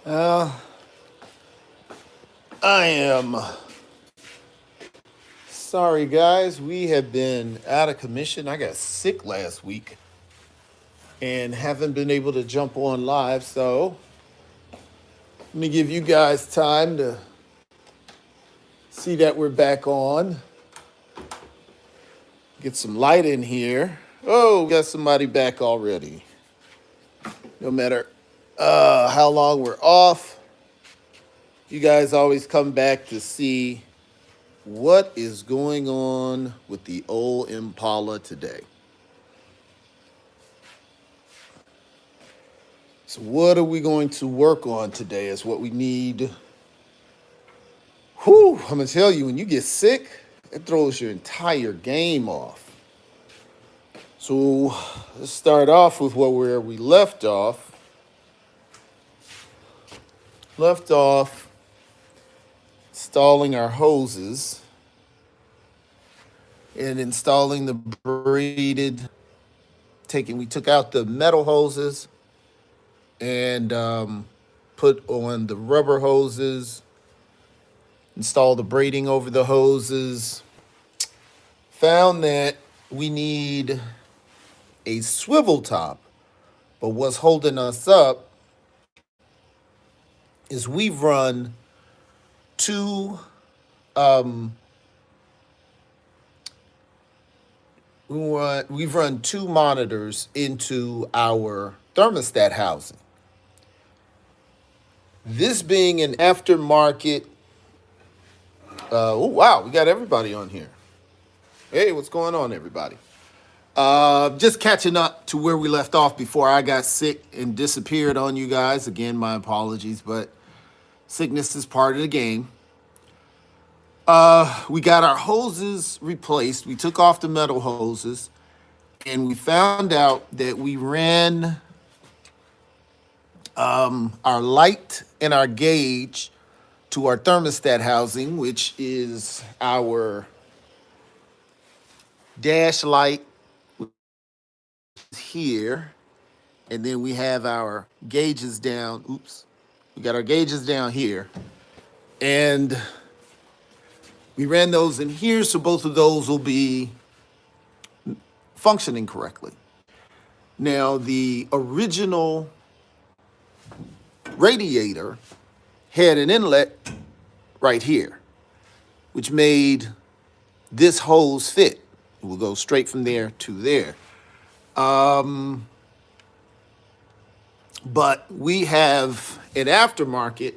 Uh, I am sorry, guys. We have been out of commission. I got sick last week and haven't been able to jump on live. So let me give you guys time to see that we're back on. Get some light in here. Oh, we got somebody back already. No matter how long we're off, you guys always come back to see what is going on with the old Impala today. So what are we going to work on today is what we need. Whew, I'm going to tell you, when you get sick, it throws your entire game off. So let's start off with where we left off. Left off installing our hoses and installing the braided, we took out the metal hoses and put on the rubber hoses, install the braiding over the hoses. Found that we need a swivel top, but what's holding us up is two um, we've run two monitors into our thermostat housing. This being an aftermarket, oh wow, we got everybody on here. Hey, what's going on, everybody? Just catching up to where we left off before I got sick and disappeared on you guys. Again, my apologies, but sickness is part of the game. We got our hoses replaced. We took off the metal hoses, and we found out that we ran our light and our gauge to our thermostat housing, which is our dash light here, and then we have our gauges down. Oops, we got our gauges down here, and we ran those in here, so both of those will be functioning correctly. Now, the original radiator had an inlet right here, which made this hose fit. It will go straight from there to there. But we have an aftermarket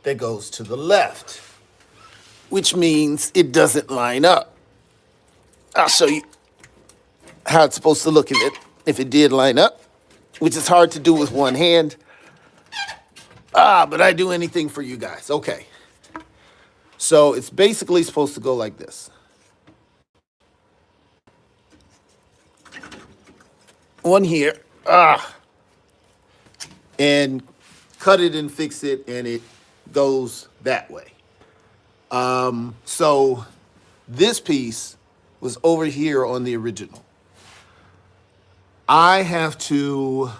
that goes to the left, which means it doesn't line up. I'll show you how it's supposed to look if it did line up, which is hard to do with one hand. But I do anything for you guys. Okay. So it's basically supposed to go like this. On here. And cut it and fix it, and it goes that way. So this piece was over here on the original. I have to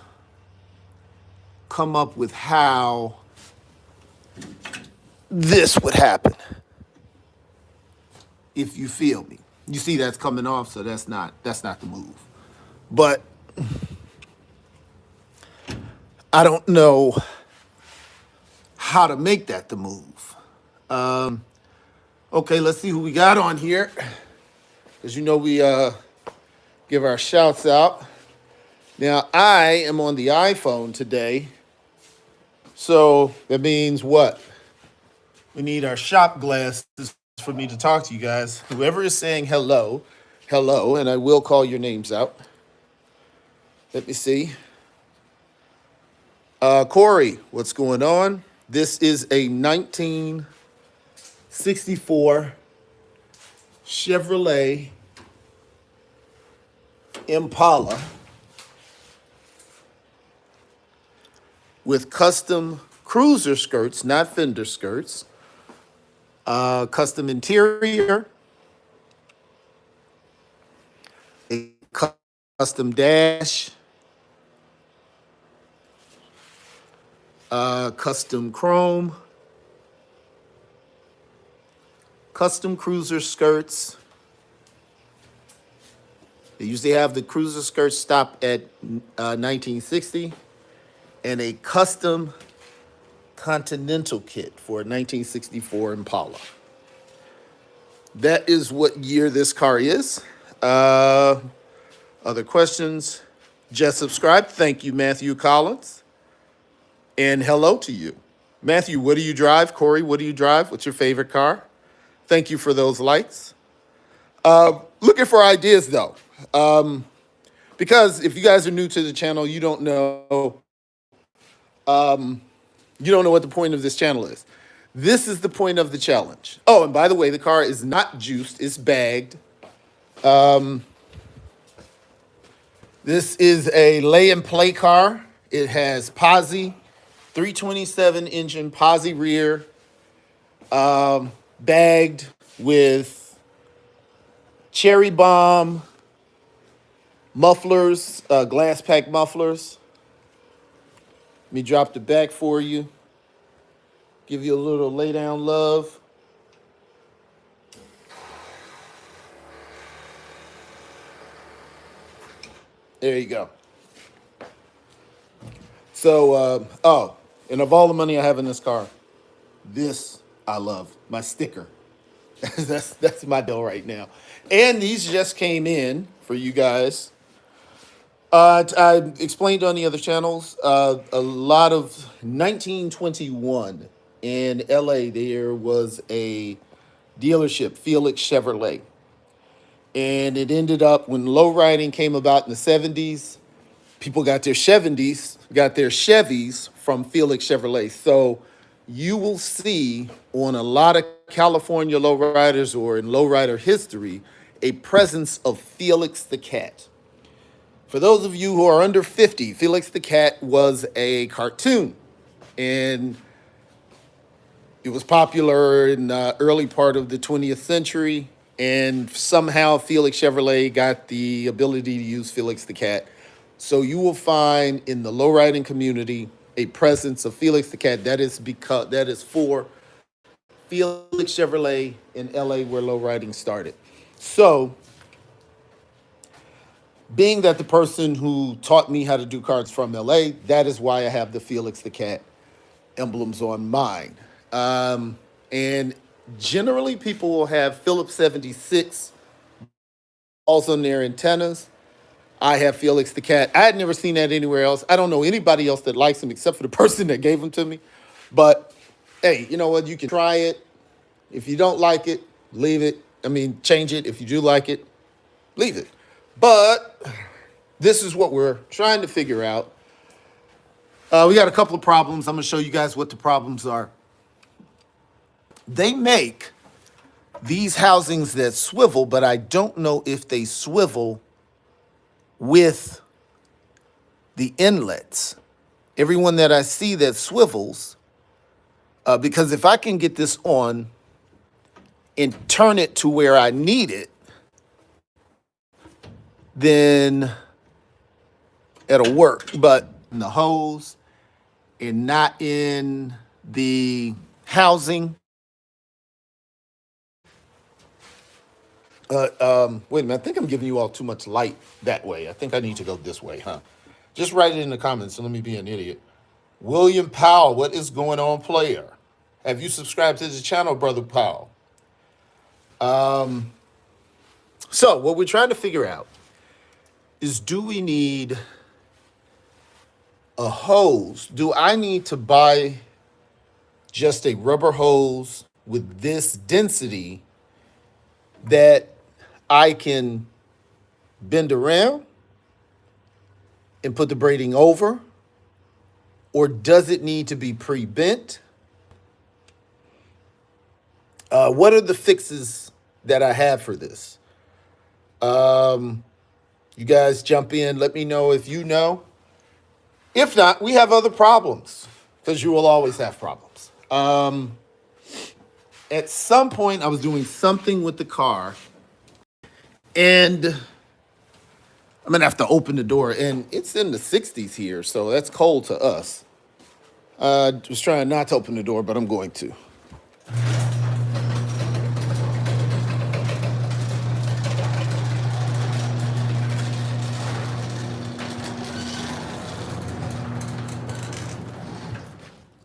come up with how this would happen, if you feel me. You see that's coming off, so that's not the move. But I don't know how to make that the move. Okay, let's see who we got on here. As you know, we give our shouts out. Now, I am on the iPhone today, so that means what? We need our shop glasses for me to talk to you guys. Whoever is saying hello, hello, and I will call your names out. Let me see. Corey, what's going on? This is a 1964 Chevrolet Impala with custom cruiser skirts, not fender skirts, custom interior, a custom dash, Custom chrome, custom cruiser skirts. They usually have the cruiser skirts stop at 1960, and a custom Continental kit for a 1964 Impala. That is what year this car is. Other questions? Just subscribe. Thank you, Matthew Collins. And hello to you. Matthew, what do you drive? Corey, what do you drive? What's your favorite car? Thank you for those likes. Looking for ideas, though. Because if you guys are new to the channel, you don't know what the point of this channel is. This is the point of the challenge. Oh, and by the way, the car is not juiced, it's bagged. This is a lay and play car. It has posi, 327 engine, posi rear, bagged with cherry bomb mufflers, glass pack mufflers. Let me drop the back for you. Give you a little lay down love. There you go. So, and of all the money I have in this car, this I love, my sticker. that's my deal right now. And these just came in for you guys. I explained on the other channels, a lot of 1921 in LA, there was a dealership, Felix Chevrolet. And it ended up when low riding came about in the 70s, people got their Chevys from Felix Chevrolet. So you will see on a lot of California lowriders or in lowrider history, a presence of Felix the Cat. For those of you who are under 50, Felix the Cat was a cartoon, and it was popular in the early part of the 20th century, and somehow Felix Chevrolet got the ability to use Felix the Cat. So you will find in the lowriding community a presence of Felix the Cat. That is for Felix Chevrolet in LA where lowriding started. So being that the person who taught me how to do cars from LA, that is why I have the Felix the Cat emblems on mine. And generally people will have Phillips 76 balls on their antennas. I have Felix the Cat. I had never seen that anywhere else. I don't know anybody else that likes them except for the person that gave them to me. But hey, you know what? You can try it. If you don't like it, leave it. I mean, change it. If you do like it, leave it. But this is what we're trying to figure out. We got a couple of problems. I'm going to show you guys what the problems are. They make these housings that swivel, but I don't know if they swivel with the inlets. Everyone that I see that swivels, because if I can get this on and turn it to where I need it, then it'll work. But in the hose and not in the housing. Wait a minute, I think I'm giving you all too much light that way. I think I need to go this way, huh? Just write it in the comments and let me be an idiot. William Powell, what is going on, player? Have you subscribed to the channel, Brother Powell? So what we're trying to figure out is, do we need a hose? Do I need to buy just a rubber hose with this density that I can bend around and put the braiding over? Or does it need to be pre-bent? What are the fixes that I have for this? You guys jump in. Let me know if you know. If not, we have other problems, because you will always have problems. At some point, I was doing something with the car, and I'm going to have to open the door, and it's in the 60s here, so that's cold to us. I was trying not to open the door, but I'm going to.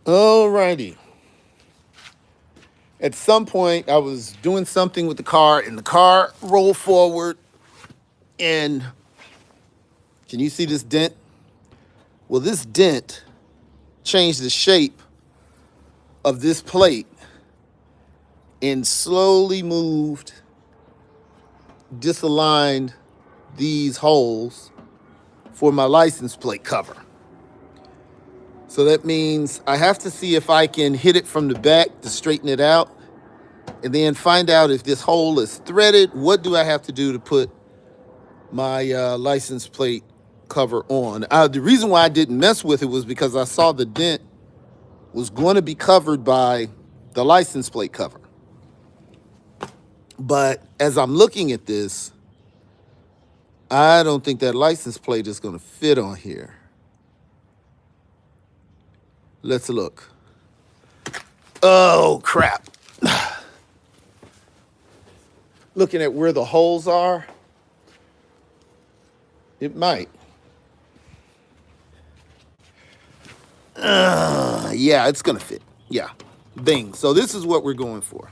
Alrighty. At some point, I was doing something with the car, and the car rolled forward. And can you see this dent? Well, this dent changed the shape of this plate and slowly moved, disaligned these holes for my license plate cover. So that means I have to see if I can hit it from the back to straighten it out, and then find out if this hole is threaded. What do I have to do to put my license plate cover on? The reason why I didn't mess with it was because I saw the dent was going to be covered by the license plate cover. But as I'm looking at this, I don't think that license plate is going to fit on here. Let's look. Oh, crap. Looking at where the holes are, it might. Yeah, it's going to fit. Yeah. Bing. So this is what we're going for.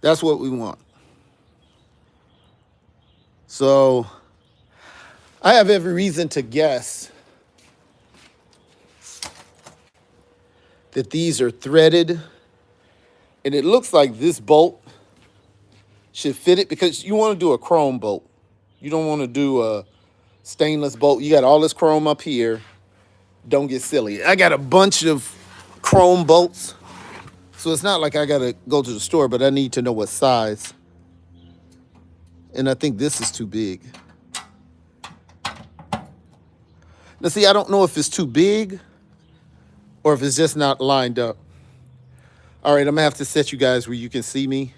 That's what we want. So I have every reason to guess that these are threaded, and it looks like this bolt should fit it, because you want to do a chrome bolt. You don't want to do a stainless bolt. You got all this chrome up here. Don't get silly. I got a bunch of chrome bolts, so it's not like I got to go to the store, but I need to know what size. And I think this is too big. Now, see, I don't know if it's too big or if it's just not lined up. All right, I'm going to have to set you guys where you can see me.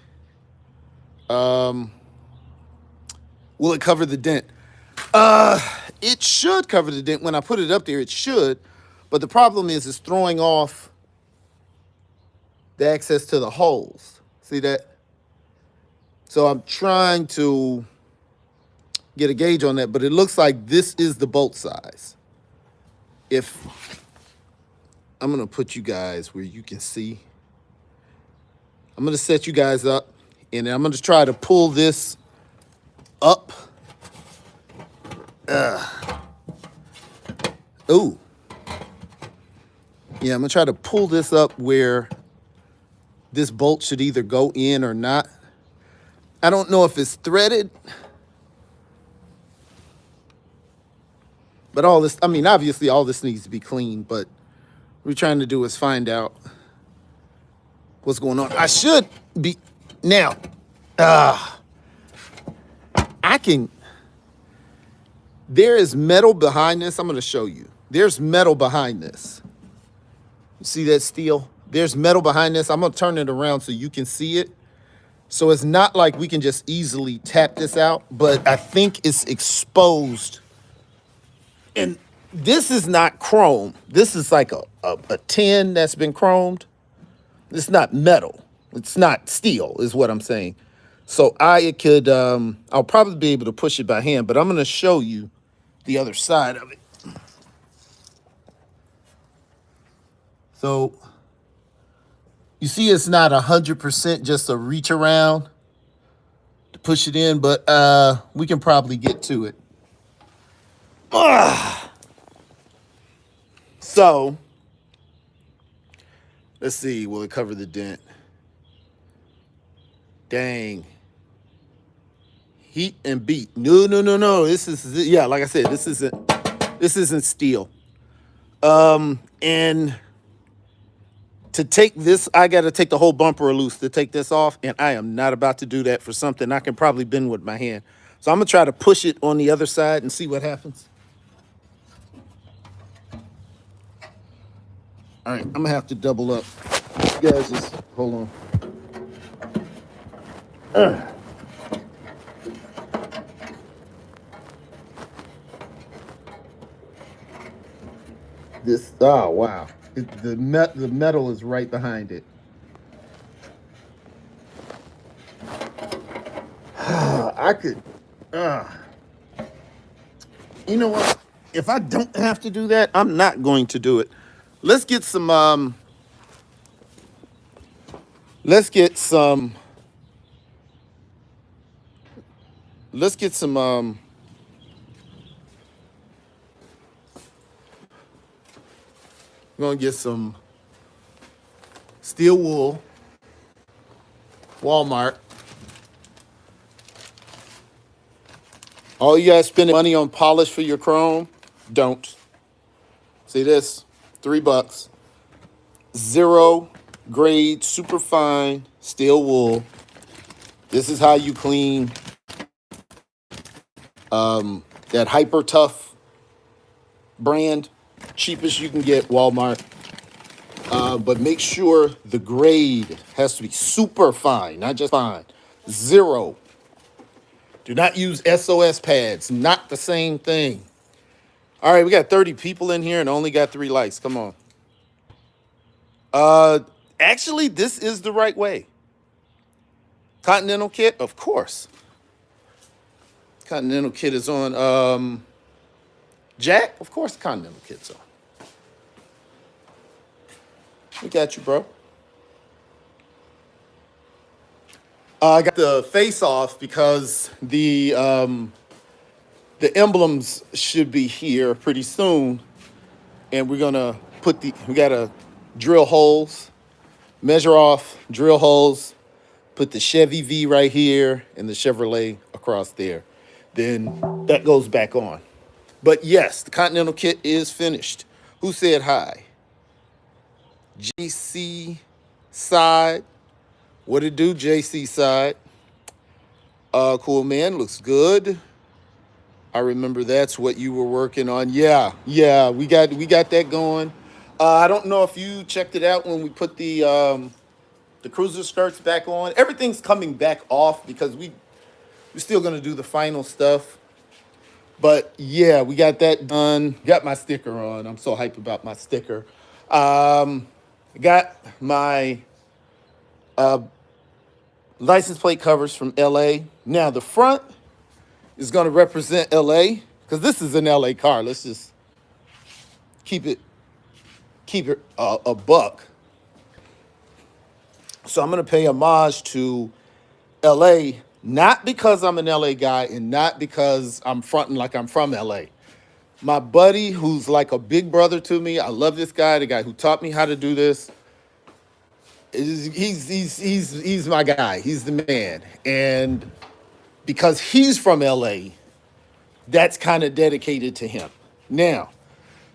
Will it cover the dent? It should cover the dent. When I put it up there, it should. But the problem is it's throwing off the access to the holes. See that? So I'm trying to get a gauge on that, but it looks like this is the bolt size. If I'm going to put you guys where you can see. I'm going to set you guys up, and I'm going to try to pull this up. Ooh. Yeah, I'm going to try to pull this up where this bolt should either go in or not. I don't know if it's threaded. But all this, I mean, obviously all this needs to be clean, but what we're trying to do is find out what's going on. I should be, now, I can, there is metal behind this. I'm going to show you. There's metal behind this. You see that steel? There's metal behind this. I'm going to turn it around so you can see it. So it's not like we can just easily tap this out, but I think it's exposed. And this is not chrome. This is like a tin that's been chromed. It's not metal. It's not steel is what I'm saying. So I'll probably be able to push it by hand, but I'm going to show you the other side of it. So you see it's not 100% just a reach around to push it in, but we can probably get to it. So let's see, will it cover the dent? Dang. Heat and beat. No. This is, yeah, like I said, this isn't steel. And to take this, I got to take the whole bumper loose to take this off, and I am not about to do that for something I can probably bend with my hand. So I'm going to try to push it on the other side and see what happens. All right, I'm going to have to double up. You guys just hold on. This, oh wow, the metal is right behind it. I could, uh, you know what? If I don't have to do that, I'm not going to do it. Let's get some. Let's get some. Let's get some. We're gonna get some steel wool. Walmart. All you guys spending money on polish for your chrome? Don't. See this? $3. Zero grade, super fine steel wool. This is how you clean that hyper tough brand. Cheapest you can get, Walmart. But make sure the grade has to be super fine, not just fine. Zero. Do not use SOS pads. Not the same thing. All right, we got 30 people in here and only got 3 likes. Come on. Uh, Actually, this is the right way. Continental kit, of course. Continental kit is on. Jack, of course, the Continental kit's on. We got you, bro. I got the face off because the emblems should be here pretty soon, and we're gonna we gotta drill holes, measure off, drill holes, put the Chevy V right here and the Chevrolet across there. Then that goes back on. But yes, the Continental kit is finished. Who said hi? JC side. What it do, JC side? Cool man, looks good. I remember that's what you were working on. Yeah, we got that going. I don't know if you checked it out when we put the cruiser skirts back on. Everything's coming back off because we're still gonna do the final stuff. But yeah, we got that done. Got my sticker on. I'm so hyped about my sticker. Got my license plate covers from LA. Now the front is gonna represent LA because this is an LA car. Let's just keep it a buck. So I'm gonna pay homage to LA, not because I'm an LA guy and not because I'm fronting like I'm from LA. My buddy, who's like a big brother to me, I love this guy, the guy who taught me how to do this. He's my guy. He's the man. And because he's from LA, that's kind of dedicated to him. Now,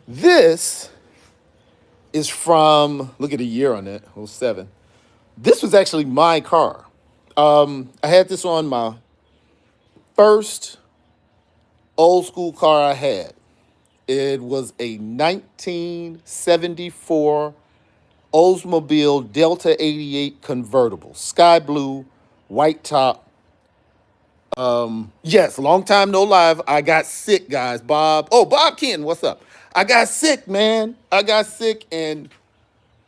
this is from, look at the year on it, 07. This was actually my car. I had this on my first old school car I had. It was a 1974 Oldsmobile Delta 88 convertible, sky blue, white top. Yes, long time no live. I got sick, guys. Bob Ken, what's up? I got sick, man. I got sick, and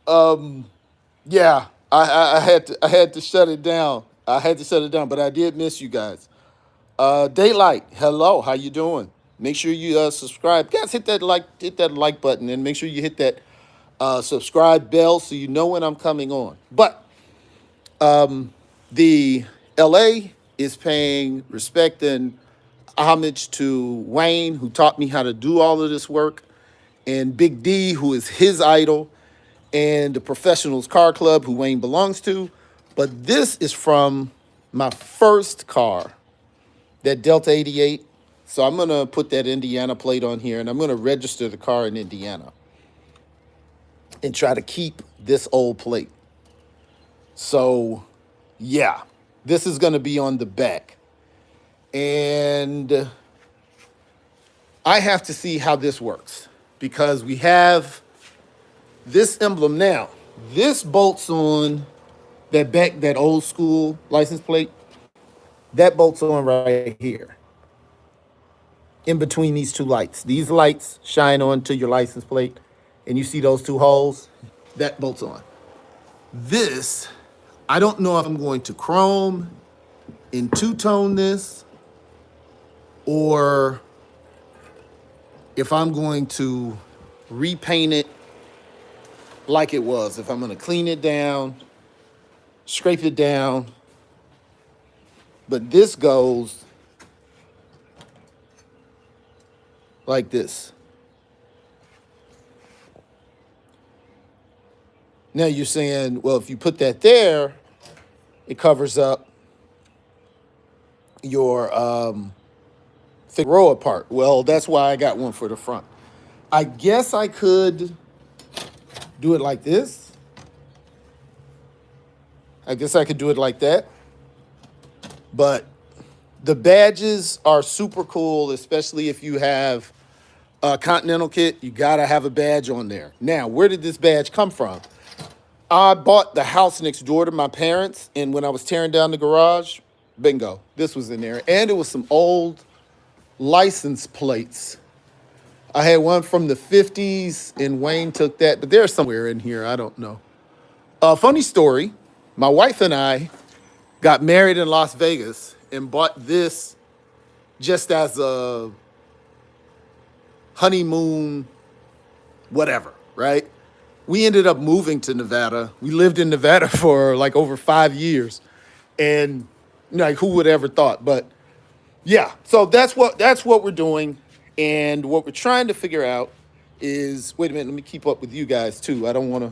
yeah, I had to shut it down. I had to shut it down, but I did miss you guys. Daylight, hello, how you doing? Make sure you subscribe, guys. Hit that like button, and make sure you hit that subscribe bell so you know when I'm coming on. But the LA is paying respect and homage to Wayne, who taught me how to do all of this work, and Big D, who is his idol, and the Professionals Car Club, who Wayne belongs to. But this is from my first car, that Delta 88. So I'm going to put that Indiana plate on here, and I'm going to register the car in Indiana and try to keep this old plate. So, yeah, this is going to be on the back. And I have to see how this works because we have this emblem now. This bolts on that back, that old school license plate. That bolts on right here in between these two lights. These lights shine onto your license plate, and you see those two holes, that bolts on. This, I don't know if I'm going to chrome and two-tone this, or if I'm going to repaint it like it was. If I'm going to clean it down, scrape it down. But this goes like this. Now you're saying, well, if you put that there, it covers up your thick row apart. Well, that's why I got one for the front. I guess I could do it like this. I guess I could do it like that. But the badges are super cool, especially if you have a Continental kit. You gotta have a badge on there. Now, where did this badge come from? I bought the house next door to my parents, and when I was tearing down the garage, bingo, this was in there. And it was some old license plates. I had one from the 50s, and Wayne took that, but there's somewhere in here, I don't know. Funny story, my wife and I got married in Las Vegas and bought this just as a honeymoon, whatever, right? We ended up moving to Nevada. We lived in Nevada for like over 5 years. And like, who would ever thought? But yeah, so that's what we're doing. And what we're trying to figure out is, wait a minute, let me keep up with you guys too. I don't want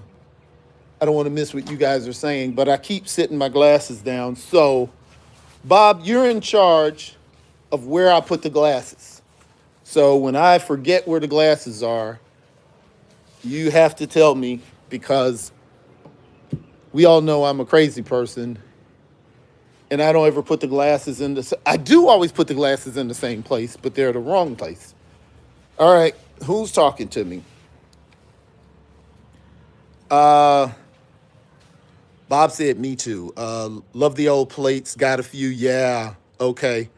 to miss what you guys are saying, but I keep sitting my glasses down. So, Bob, you're in charge of where I put the glasses. So when I forget where the glasses are, you have to tell me, because we all know I'm a crazy person and I don't ever put the glasses in I do always put the glasses in the same place, but they're the wrong place. All right, who's talking to me? Bob said, me too. Love the old plates, got a few, yeah, okay.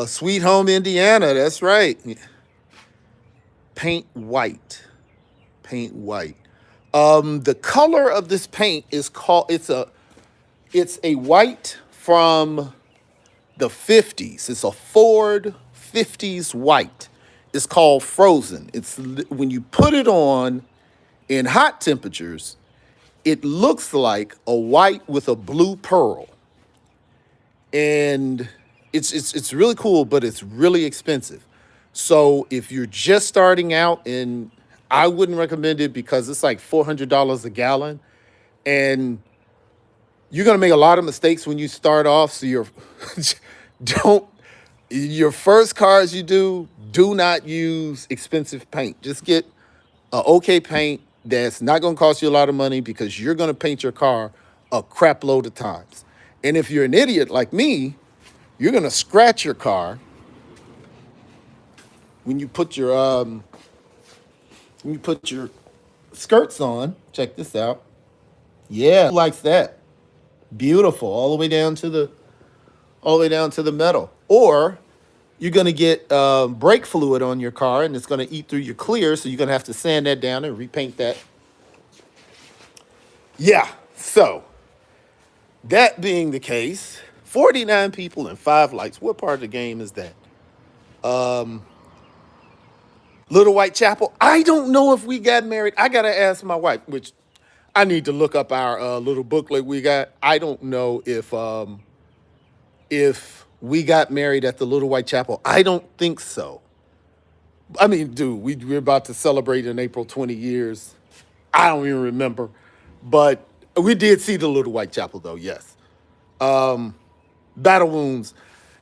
Sweet Home, Indiana, that's right. Paint white. Paint white. The color of this paint is called, it's a white from the 50s. It's a Ford 50s white. It's called Frozen. It's when you put it on in hot temperatures, it looks like a white with a blue pearl. And it's really cool, but it's really expensive. So if you're just starting out, and I wouldn't recommend it because it's like $400 a gallon, and you're gonna make a lot of mistakes when you start off. So your first cars you do not use expensive paint. Just get a okay paint that's not gonna cost you a lot of money, because you're gonna paint your car a crap load of times. And if you're an idiot like me, you're gonna scratch your car when you put your skirts on. Check this out. Yeah, who likes that? Beautiful, all the way down to the metal. Or you're gonna get brake fluid on your car, and it's gonna eat through your clear, so you're gonna have to sand that down and repaint that. Yeah, so that being the case, 49 people and 5 lights. What part of the game is that? Little Whitechapel. I don't know if we got married. I gotta ask my wife, which I need to look up our little booklet we got. I don't know if we got married at the Little Whitechapel. I don't think so. I mean, dude, we're about to celebrate in April 20 years. I don't even remember, but we did see the Little Whitechapel though. Yes. Battle wounds.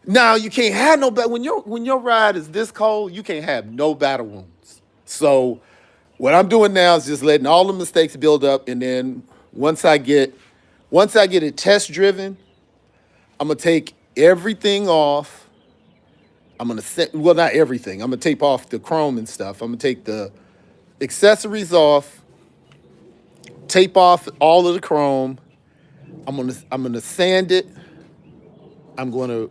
Now you can't have no when your ride is this cold, you can't have no battle wounds. So what I'm doing now is just letting all the mistakes build up, and then once I get it test driven, I'm gonna take everything off. I'm gonna not everything. I'm gonna tape off the chrome and stuff. I'm gonna take the accessories off, tape off all of the chrome. I'm gonna sand it. I'm gonna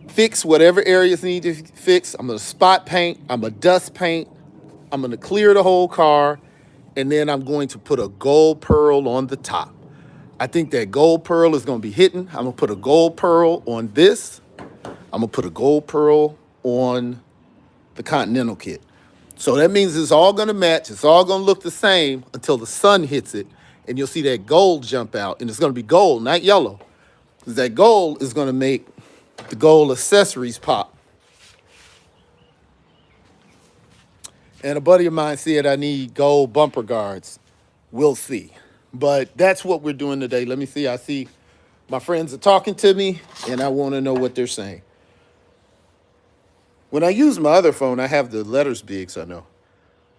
fix whatever areas need to fix. I'm gonna spot paint. I'm gonna dust paint. I'm going to clear the whole car, and then I'm going to put a gold pearl on the top. I think that gold pearl is going to be hitting. I'm going to put a gold pearl on this. I'm going to put a gold pearl on the Continental kit. So that means it's all going to match. It's all going to look the same until the sun hits it, and you'll see that gold jump out, and it's going to be gold, not yellow, because that gold is going to make the gold accessories pop. And a buddy of mine said I need gold bumper guards. We'll see. But that's what we're doing today. Let me see. I see my friends are talking to me, and I want to know what they're saying. When I use my other phone, I have the letters big, so I know.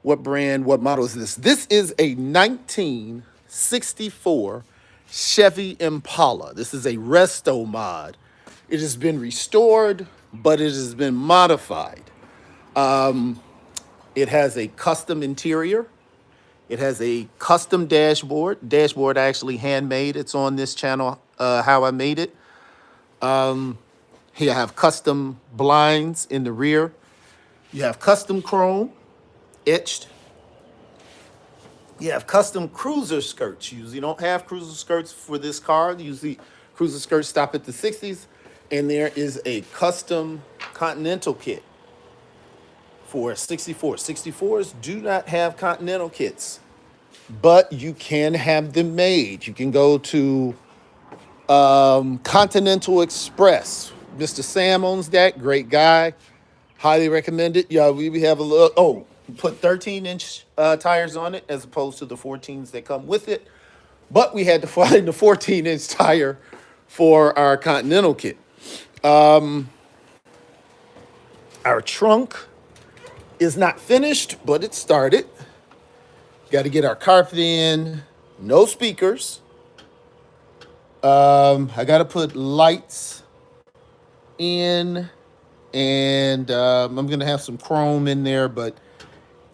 What brand, what model is this? This is a 1964 Chevy Impala. This is a resto mod. It has been restored, but it has been modified. It has a custom interior. It has a custom dashboard. Dashboard actually handmade. It's on this channel, how I made it. Here I have custom blinds in the rear. You have custom chrome, etched. You have custom cruiser skirts. You usually don't have cruiser skirts for this car. Usually cruiser skirts stop at the 60s. And there is a custom Continental kit for 64. 64s do not have Continental kits, but you can have them made. You can go to Continental Express. Mr. Sam owns that. Great guy. Highly recommend it. Yeah, we have a little, put 13-inch tires on it as opposed to the 14s that come with it. But we had to find the 14-inch tire for our Continental kit. Our trunk is not finished, but it started. Got to get our carpet in. No speakers. I got to put lights in, and I'm gonna have some chrome in there. But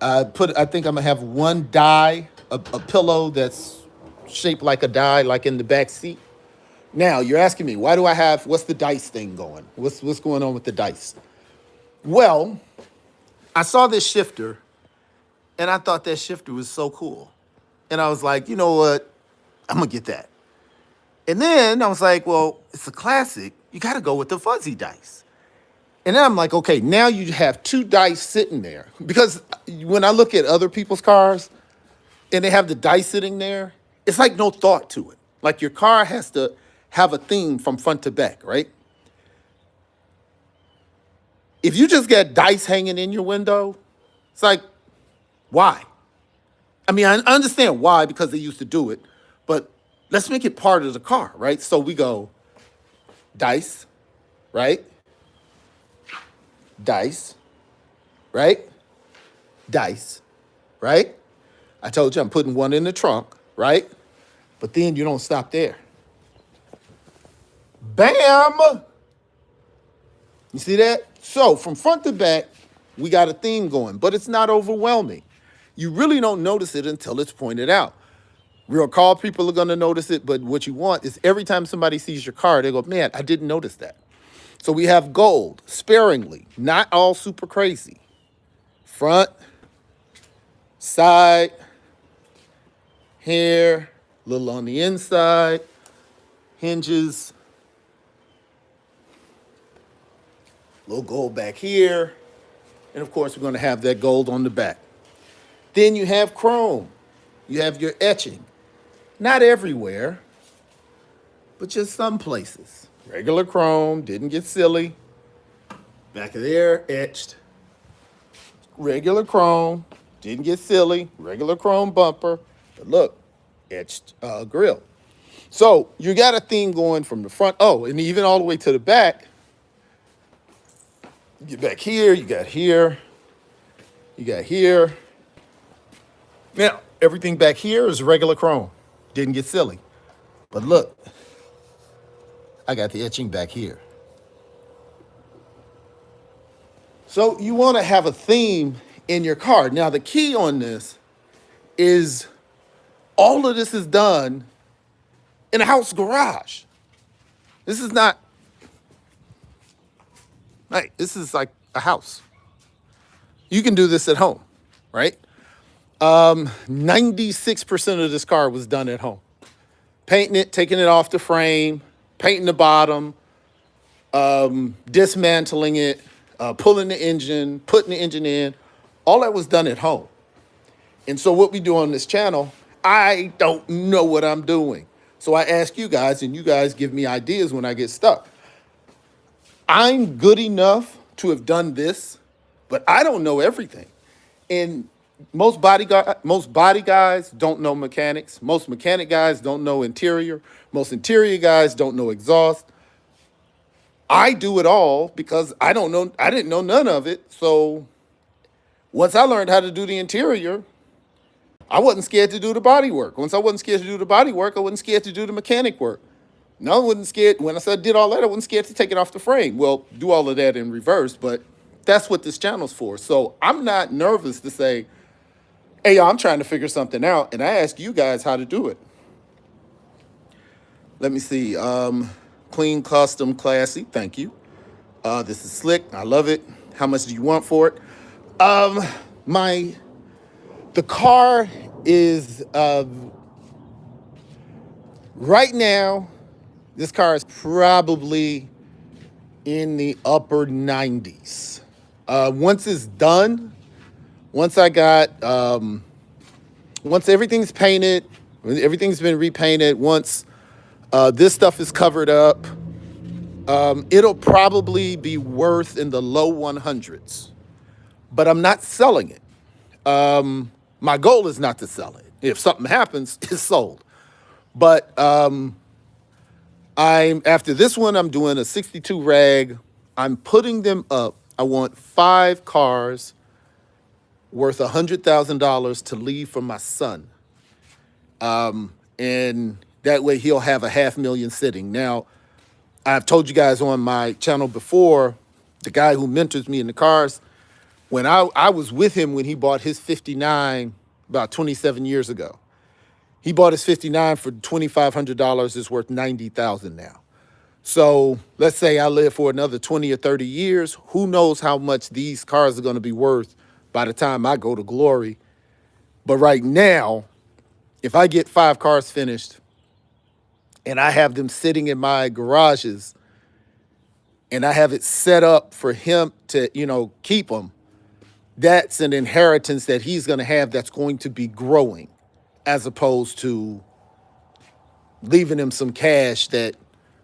I think I'm gonna have one die, a pillow that's shaped like a die, like in the back seat. Now you're asking me, what's the dice thing going? What's going on with the dice? Well, I saw this shifter, and I thought that shifter was so cool. And I was like, you know what? I'm going to get that. And then I was like, well, it's a classic. You got to go with the fuzzy dice. And then I'm like, okay, now you have two dice sitting there. Because when I look at other people's cars and they have the dice sitting there, it's like no thought to it. Like your car has to have a theme from front to back, right? If you just got dice hanging in your window, it's like, why? I mean, I understand why, because they used to do it, but let's make it part of the car, right? So we go dice, right? Dice, right? Dice, right? I told you I'm putting one in the trunk, right? But then you don't stop there. Bam! You see that? So from front to back, we got a theme going, but it's not overwhelming. You really don't notice it until it's pointed out. Real car people are going to notice it, but what you want is every time somebody sees your car, they go, man, I didn't notice that. So we have gold, sparingly, not all super crazy. Front, side, here, a little on the inside, hinges, little gold back here, and of course we're going to have that gold on the back. Then you have chrome. You have your etching. Not everywhere, but just some places. Regular chrome, didn't get silly. Back of there, etched. Regular chrome, didn't get silly. Regular chrome bumper, but look, etched grill. So you got a theme going from the front. Oh, and even all the way to the back. You get back here, you got here, you got here. Now, everything back here is regular chrome. Didn't get silly. But look, I got the etching back here. So you want to have a theme in your car. Now, the key on this is all of this is done in a house garage. This is not, this is like a house. You can do this at home, right? 96% of this car was done at home. Painting it, taking it off the frame, painting the bottom, dismantling it, pulling the engine, putting the engine in. All that was done at home. And so what we do on this channel, I don't know what I'm doing. So I ask you guys, and you guys give me ideas when I get stuck. I'm good enough to have done this, but I don't know everything. And most body guys don't know mechanics. Most mechanic guys don't know interior. Most interior guys don't know exhaust. I do it all because I don't know. I didn't know none of it. So once I learned how to do the interior, I wasn't scared to do the body work. Once I wasn't scared to do the body work, I wasn't scared to do the mechanic work. No, I wasn't scared. When I said I did all that, I wasn't scared to take it off the frame. Well, do all of that in reverse, but that's what this channel's for. So I'm not nervous to say, hey, I'm trying to figure something out, and I ask you guys how to do it. Let me see. Clean, custom, classy. Thank you. This is slick. I love it. How much do you want for it? The car is right now. This car is probably in the upper 90s. Once it's done, once everything's painted, everything's been repainted, once this stuff is covered up, it'll probably be worth in the low 100s. But I'm not selling it. My goal is not to sell it. If something happens, it's sold. But after this one, I'm doing a 62 rag. I'm putting them up. I want 5 cars worth $100,000 to leave for my son. And that way he'll have a $500,000 sitting. Now, I've told you guys on my channel before, the guy who mentors me in the cars, when I was with him when he bought his 59 about 27 years ago. He bought his 59 for $2,500. It's worth $90,000 now. So let's say I live for another 20 or 30 years. Who knows how much these cars are going to be worth by the time I go to glory. But right now, if I get 5 cars finished and I have them sitting in my garages and I have it set up for him to, keep them, that's an inheritance that he's going to have that's going to be growing, as opposed to leaving him some cash that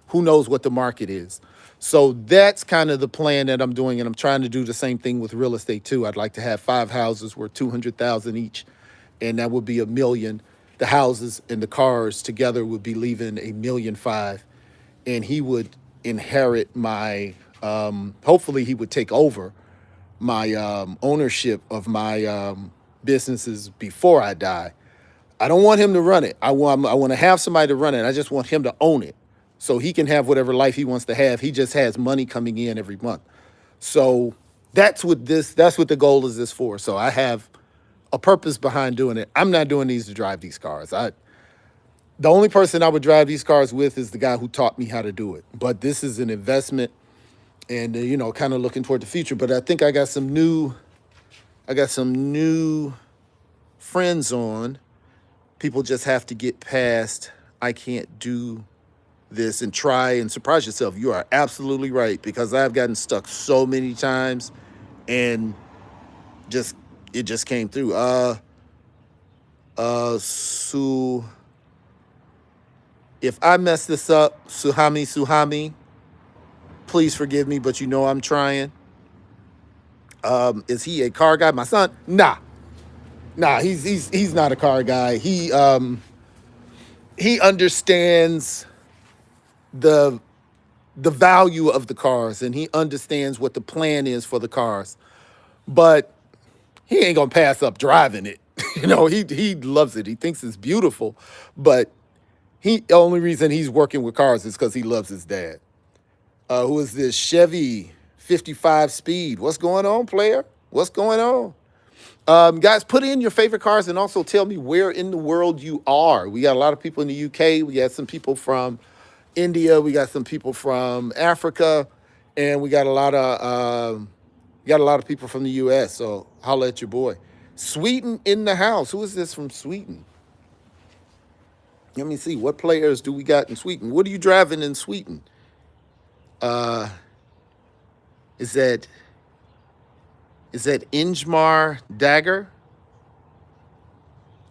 who knows what the market is. So that's kind of the plan that I'm doing, and I'm trying to do the same thing with real estate too. I'd like to have 5 houses worth $200,000 each, and that would be $1 million. The houses and the cars together would be leaving $1.5 million, and he would inherit my. Hopefully, he would take over my ownership of my businesses before I die. I don't want him to run it. I want to have somebody to run it. I just want him to own it so he can have whatever life he wants to have. He just has money coming in every month. So that's what the goal is this for. So I have a purpose behind doing it. I'm not doing these to drive these cars. The only person I would drive these cars with is the guy who taught me how to do it. But this is an investment and, kind of looking toward the future. But I think I got some new friends on. People just have to get past, I can't do this, and try and surprise yourself. You are absolutely right, because I've gotten stuck so many times and it just came through. If I mess this up, Suhami, please forgive me, but I'm trying. Is he a car guy? My son? Nah, he's not a car guy. He understands the value of the cars, and he understands what the plan is for the cars. But he ain't gonna pass up driving it. He loves it. He thinks it's beautiful, but the only reason he's working with cars is because he loves his dad. Who is this? Chevy 55 speed. What's going on, player? What's going on? Guys, put in your favorite cars and also tell me where in the world you are. We got a lot of people in the UK. We got some people from India. We got some people from Africa, and we got a lot of people from the US. So holla at your boy. Sweden in the house. Who is this from Sweden? Let me see. What players do we got in Sweden? What are you driving in Sweden? Uh, is that Ingmar Dagger?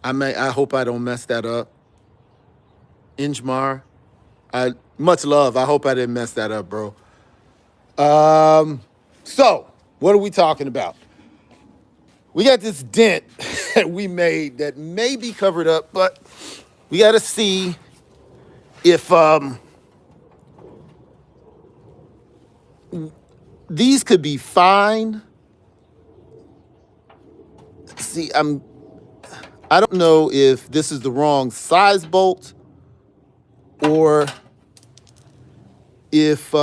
I hope I don't mess that up. Ingmar. Much love. I hope I didn't mess that up, bro. So what are we talking about? We got this dent that we made that may be covered up, but we got to see if these could be fine. See, I don't know if this is the wrong size bolt or if